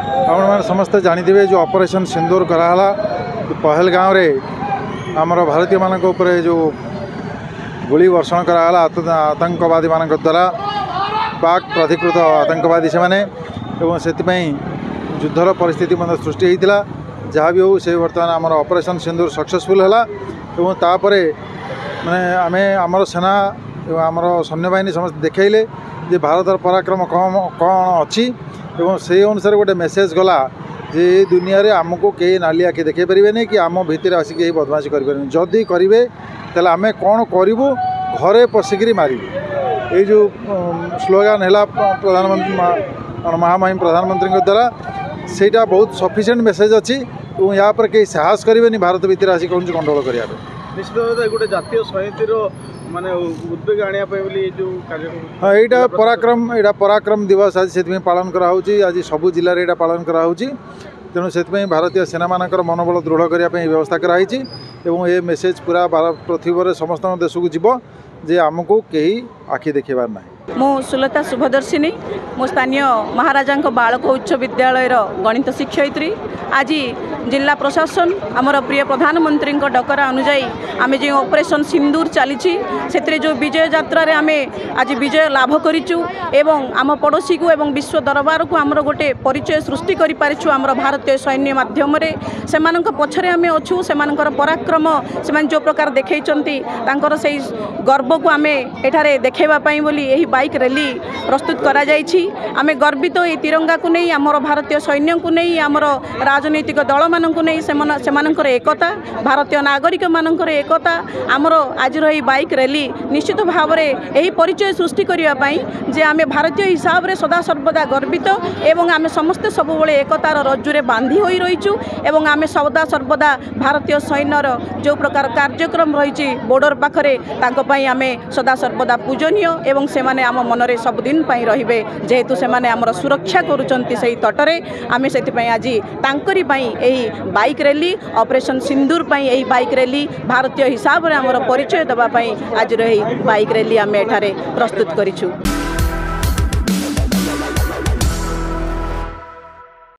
आपण मैंने समस्ते जानी जो ऑपरेशन सिंदूर कराला पहलगाँव रे आमर भारतीय मान जो गुली वर्षण कराला आतंकवादी मान द्वारा पाक प्राधिकृत आतंकवादी से माने से युद्धर परिस्थिति सृष्टि होता जहाँ भी हो से बर्तमान आमर ऑपरेशन सिंदूर सक्सेसफुल है तापरे माने आमे आमर सेना एवं आमर सैन्यबाहिनी समस्त देखले जे भारतर पराक्रम कौन अच्छी से अनुसार गोटे मेसेज गला जे दुनिया रे आमको कई नाली आखि देखे पारे कि आम भितर आसिक बदमाशी करें जदि करेंगे तेल आम कौन करूँ घरे पशिकी मारू ये जो स्लोगान है प्रधानमंत्री महामहिम प्रधानमंत्री द्वारा सेटा बहुत सफिशिएंट मेसेज अच्छी या पर कई साहस करेंगे भारत भितर आसिक कौन कंट्रोल करने निश्चित भाव गोटे जातीय संहितर माने उद्वेग आने जो कार्यक्रम हाँ यहाँ पराक्रम दिवस आज से पालन कराऊँगी आज सबू जिले में पालन कराऊँगी तेणु से भारतीय सेना मानकर मनोबल दृढ़ करने व्यवस्था कराई ये मेसेज पूरा पृथ्वी समस्त देश को जीव जे आमको कहीं आखि देखेबार ना मु सुलता शुभदर्शिनी मो स्थानीय महाराजा बालक उच्च विद्यालय गणित शिक्षयित्री आज जिला प्रशासन आमर प्रिय प्रधानमंत्री डकरा अनुजाई आम जो ऑपरेशन सिंदूर चली से जो विजय यात्रा रे आमे आज विजय लाभ करिचु एवं आम पड़ोशी को एवं विश्व दरबार को आमर गोटे परिचय सृष्टि करि पारिछु आमर भारतीय सैन्य माध्यम रे सेमानक पछरे आमे अछु सेमानकर पराक्रम सेमान जो प्रकार देखैचंती तांकर सेही गर्व को आमे एठारे देखेबा पई बोली एही बाइक रैली प्रस्तुत करा जायछि आमे गर्वित ए तिरंगा को नहीं आमर भारतीय सैन्य को नहीं आमर राजनीतिक दल माननकु नहीं सेमानकर एकता भारतीय नागरिक मानकर एकता आमर आज रही बाइक रैली निश्चित भाव में यही परिचय सृष्टि करने जे आमे भारतीय हिसाब से सदा सर्वदा गर्वित एवं आमे समस्ते सब एकतार रज्जुरे बांधी होई रहीचु एवं आमे सदा सर्वदा भारतीय सैन्यर जो प्रकार कार्यक्रम रही बॉर्डर पाखरे तांको पई आमे सदा सर्वदा पूजनीय एवं से माने आम मनरे सबुदिन पई रहिबे जेहेतु से माने आमर सुरक्षा करूचंती सही तटरे आमे सेति पई आज तांकरी पई एही बाइक रैली ऑपरेशन सिंदूर पई एही बाइक रैली भारतीय हिसाब रे आमर परिचय दबा पई आज रही बाइक रैली आमे एठारे प्रस्तुत करिछु।